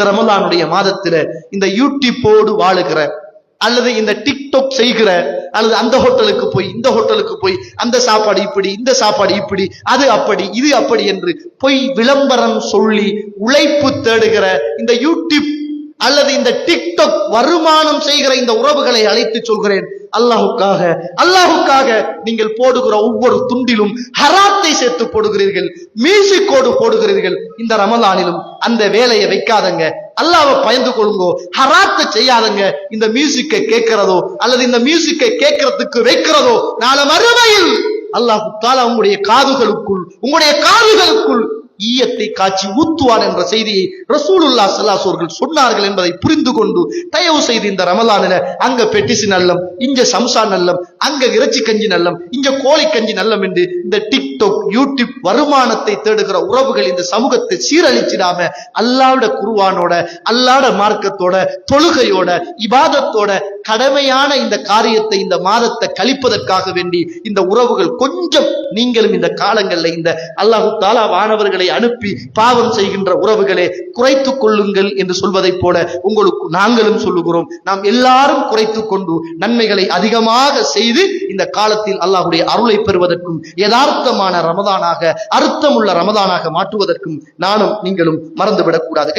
ரமலானுடைய மாதத்துல இந்த யூடியூப்போடு வாழுகிற அல்லது இந்த டிக்டாக் செய்கிற அல்லது அந்த ஹோட்டலுக்கு போய் இந்த ஹோட்டலுக்கு போய் அந்த சாப்பாடு இப்படி இந்த சாப்பாடு இப்படி அது அப்படி இது அப்படி என்று போய் விளம்பரம் சொல்லி உழைப்பு தேடுகிற இந்த யூடியூப் அல்லது இந்த டிக்டாக் வருமானம் செய்கிற இந்த உறவுகளை அழைத்து சொல்கிறேன், அல்லாஹுக்காக நீங்கள் போடுகிற ஒவ்வொரு துண்டிலும் ஹராத்தை சேர்த்து போடுகிறீர்கள், மியூசிக்கோடு போடுகிறீர்கள். இந்த ரமலானிலும் அந்த வேலையை வைக்காதங்க, அல்லாஹ்வை பயந்து கொள்ளுங்கோ, ஹராத்தை செய்யாதங்க. இந்த மியூசிக்கை கேட்கிறதோ அல்லது இந்த மியூசிக்கை கேட்கறதுக்கு வைக்கிறதோ நாளை மறுமையில் அல்லாஹ் தஆலா உங்களுடைய காதுகளுக்குள் ஈயத்தை காட்சி ஊத்துவான் என்ற செய்தியை ரசூலுல்லாஹ் ஸல்லல்லாஹு அலைஹி வஸல்லம் சொன்னார்கள் என்பதை புரிந்து கொண்டு தயவு செய்து இந்த ரமலானில அங்க பெட்டிசி நல்லம், இங்க சம்சா நல்லம், அங்க இறைச்சி கஞ்சி நல்லம், இங்க கோழி கஞ்சி நல்லம் என்று இந்த டிக்டாக் யூடியூப் வருமானத்தை தேடுகிற உறவுகள் இந்த சமூகத்தை சீரழிச்சிடாம அல்லாஹ்வுடைய குர்ஆனோட அல்லாஹ்வுடைய மார்க்கத்தோட தொழுகையோட இபாதத்தோட கடமையான இந்த காரியத்தை இந்த மாதத்தை கழிப்பதற்காக வேண்டி இந்த உறவுகள் கொஞ்சம் நீங்களும் இந்த காலங்களில் இந்த அல்லாஹ் தஆலா வானவர்களை அனுப்பி பாவம் செய்கின்ற உறவுகளே குறைத்துக் கொள்ளுங்கள் என்று சொல்வதைப் போல உங்களுக்கு நாங்களும் சொல்லுகிறோம். நாம் எல்லாரும் குறைத்துக் கொண்டு நன்மைகளை அதிகமாக செய்து இந்த காலத்தில் அல்லாஹ்வுடைய அருளை பெறுவதற்கும் யதார்த்தமான ரமதானாக அர்த்தமுள்ள ரமதானாக மாற்றுவதற்கும் நானும் நீங்களும் மறந்துவிடக் கூடாது.